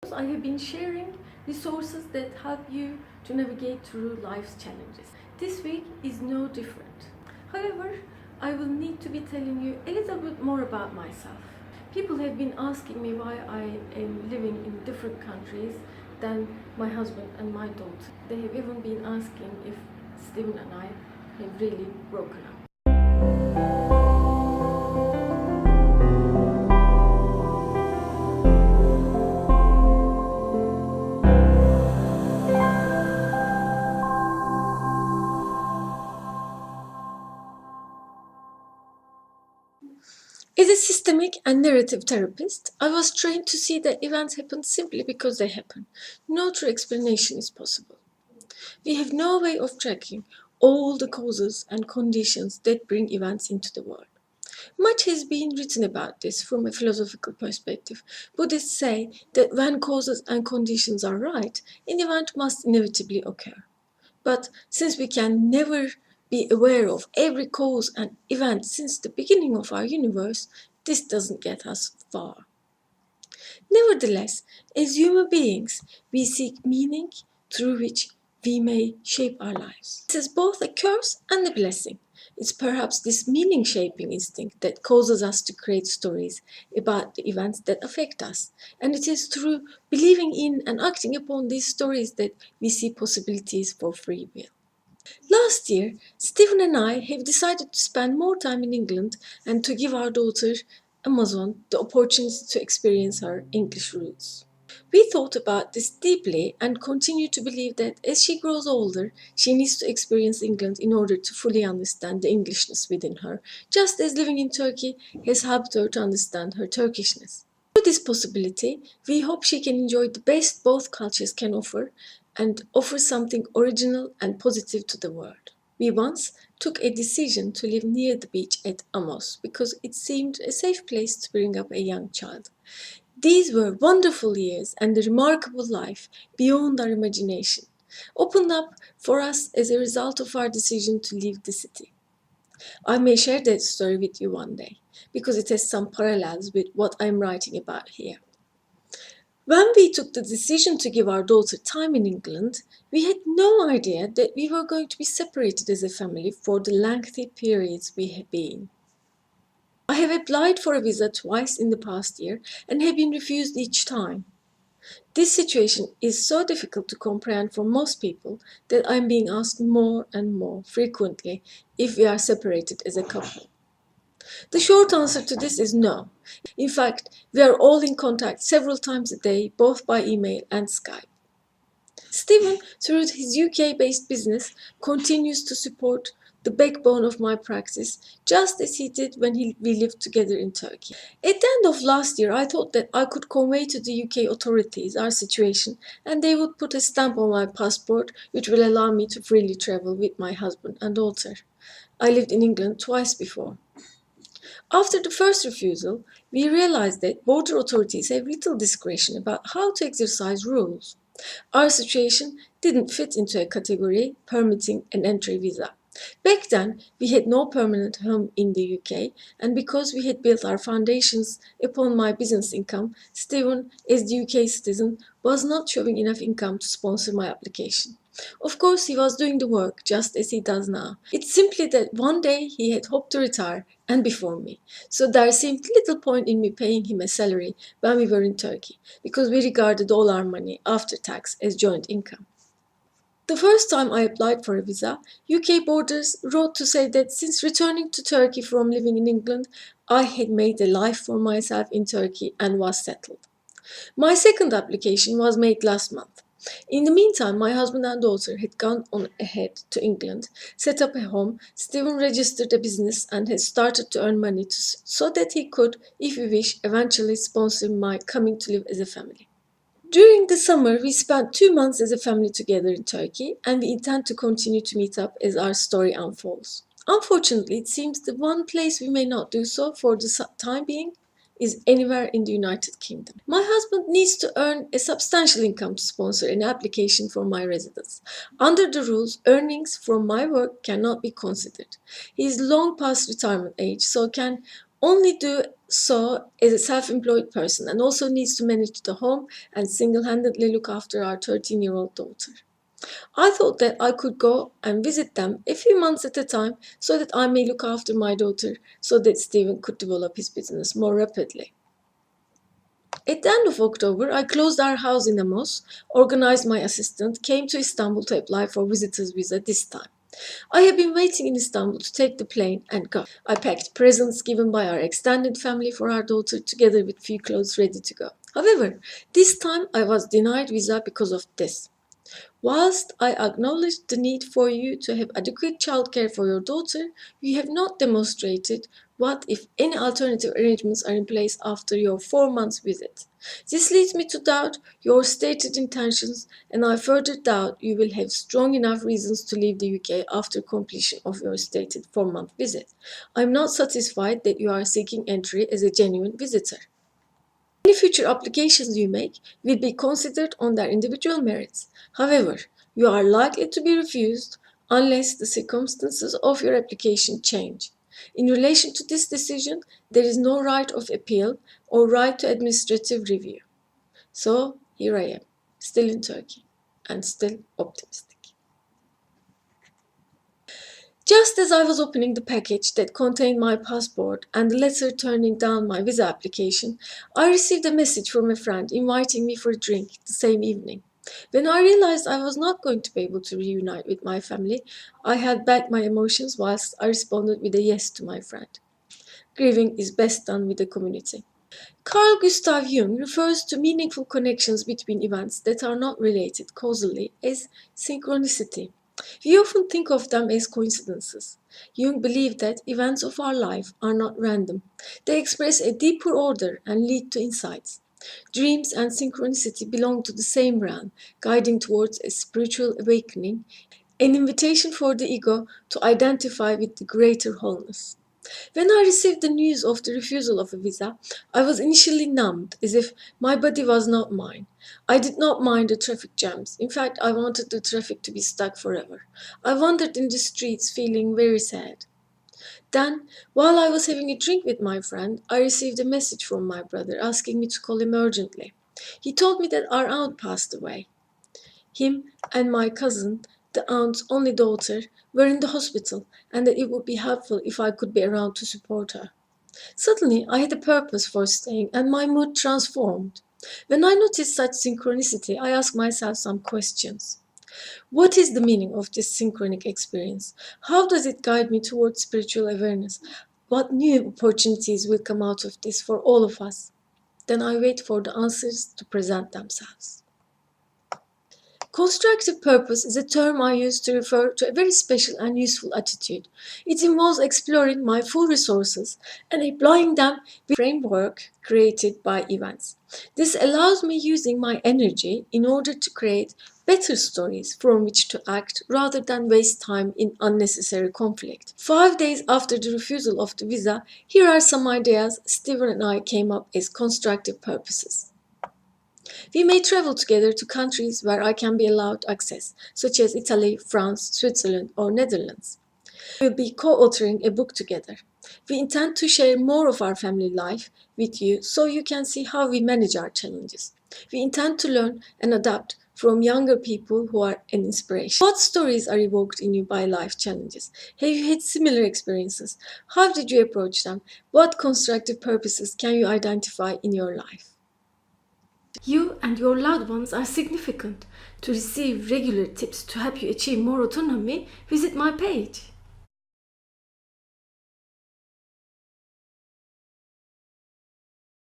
I have been sharing resources that help you to navigate through life's challenges. This week is no different. However, I will need to be telling you a little bit more about myself. People have been asking me why I am living in different countries than my husband and my daughter. They have even been asking if Stephen and I have really broken up. As a systemic and narrative therapist, I was trained to see that events happen simply because they happen. No true explanation is possible. We have no way of tracking all the causes and conditions that bring events into the world. Much has been written about this from a philosophical perspective. Buddhists say that when causes and conditions are right, an event must inevitably occur. But since we can never be aware of every cause and event since the beginning of our universe, this doesn't get us far. Nevertheless, as human beings, we seek meaning through which we may shape our lives. This is both a curse and a blessing. It's perhaps this meaning-shaping instinct that causes us to create stories about the events that affect us. And it is through believing in and acting upon these stories that we see possibilities for free will. Last year, Stephen and I have decided to spend more time in England and to give our daughter, Amazon, the opportunity to experience her English roots. We thought about this deeply and continue to believe that as she grows older, she needs to experience England in order to fully understand the Englishness within her, just as living in Turkey has helped her to understand her Turkishness. Through this possibility, we hope she can enjoy the best both cultures can offer and offer something original and positive to the world. We once took a decision to live near the beach at Amos because it seemed a safe place to bring up a young child. These were wonderful years and a remarkable life beyond our imagination, opened up for us as a result of our decision to leave the city. I may share that story with you one day, because it has some parallels with what I'm writing about here. When we took the decision to give our daughter time in England, we had no idea that we were going to be separated as a family for the lengthy periods we have been. I have applied for a visa twice in the past year and have been refused each time. This situation is so difficult to comprehend for most people that I'm being asked more and more frequently if we are separated as a couple. The short answer to this is no. In fact, we are all in contact several times a day, both by email and Skype. Stephen, through his UK-based business, continues to support the backbone of my practice, just as he did when we lived together in Turkey. At the end of last year, I thought that I could convey to the UK authorities our situation and they would put a stamp on my passport which will allow me to freely travel with my husband and daughter. I lived in England twice before. After the first refusal, we realized that border authorities have little discretion about how to exercise rules. Our situation didn't fit into a category permitting an entry visa. Back then, we had no permanent home in the UK, and because we had built our foundations upon my business income, Stephen, as the UK citizen, was not showing enough income to sponsor my application. Of course, he was doing the work just as he does now. It's simply that one day he had hoped to retire and before me. So there seemed little point in me paying him a salary when we were in Turkey, because we regarded all our money after tax as joint income. The first time I applied for a visa, UK borders wrote to say that since returning to Turkey from living in England, I had made a life for myself in Turkey and was settled. My second application was made last month. In the meantime, my husband and daughter had gone on ahead to England, set up a home, Stephen registered a business and had started to earn money so that he could, if he wished, eventually sponsor my coming to live as a family. During the summer, we spent 2 months as a family together in Turkey, and we intend to continue to meet up as our story unfolds. Unfortunately, it seems the one place we may not do so for the time being is anywhere in the United Kingdom. My husband needs to earn a substantial income to sponsor an application for my residence. Under the rules, earnings from my work cannot be considered. He is long past retirement age, so can only do so as a self-employed person and also needs to manage the home and single-handedly look after our 13-year-old daughter. I thought that I could go and visit them a few months at a time so that I may look after my daughter so that Stephen could develop his business more rapidly. At the end of October, I closed our house in Amos, organized my assistant, came to Istanbul to apply for visitor's visa this time. I had been waiting in Istanbul to take the plane and go. I packed presents given by our extended family for our daughter together with few clothes ready to go. However, this time I was denied visa because of this. Whilst I acknowledge the need for you to have adequate childcare for your daughter, you have not demonstrated what, if any, alternative arrangements are in place after your 4 months visit. This leads me to doubt your stated intentions, and I further doubt you will have strong enough reasons to leave the UK after completion of your stated 4-month visit. I am not satisfied that you are seeking entry as a genuine visitor. Any future applications you make will be considered on their individual merits. However, you are likely to be refused unless the circumstances of your application change. In relation to this decision, there is no right of appeal or right to administrative review. So here I am, still in Turkey and still optimistic. Just as I was opening the package that contained my passport and the letter turning down my visa application, I received a message from a friend inviting me for a drink the same evening. When I realized I was not going to be able to reunite with my family, I held back my emotions whilst I responded with a yes to my friend. Grieving is best done with the community. Carl Gustav Jung refers to meaningful connections between events that are not related causally as synchronicity. We often think of them as coincidences. Jung believed that events of our life are not random. They express a deeper order and lead to insights. Dreams and synchronicity belong to the same realm, guiding towards a spiritual awakening, an invitation for the ego to identify with the greater wholeness. When I received the news of the refusal of a visa, I was initially numbed, as if my body was not mine. I did not mind the traffic jams. In fact, I wanted the traffic to be stuck forever. I wandered in the streets feeling very sad. Then, while I was having a drink with my friend, I received a message from my brother asking me to call him urgently. He told me that our aunt passed away. Him and my cousin, the aunt's only daughter, were in the hospital, and that it would be helpful if I could be around to support her. Suddenly, I had a purpose for staying, and my mood transformed. When I noticed such synchronicity, I asked myself some questions. What is the meaning of this synchronic experience? How does it guide me towards spiritual awareness? What new opportunities will come out of this for all of us? Then I wait for the answers to present themselves. Constructive purpose is a term I use to refer to a very special and useful attitude. It involves exploring my full resources and applying them with a framework created by events. This allows me using my energy in order to create better stories from which to act rather than waste time in unnecessary conflict. 5 days after the refusal of the visa, here are some ideas Stephen and I came up as constructive purposes. We may travel together to countries where I can be allowed access, such as Italy, France, Switzerland, or Netherlands. We will be co-authoring a book together. We intend to share more of our family life with you so you can see how we manage our challenges. We intend to learn and adapt from younger people who are an inspiration. What stories are evoked in you by life challenges? Have you had similar experiences? How did you approach them? What constructive purposes can you identify in your life? You and your loved ones are significant. To receive regular tips to help you achieve more autonomy, visit my page.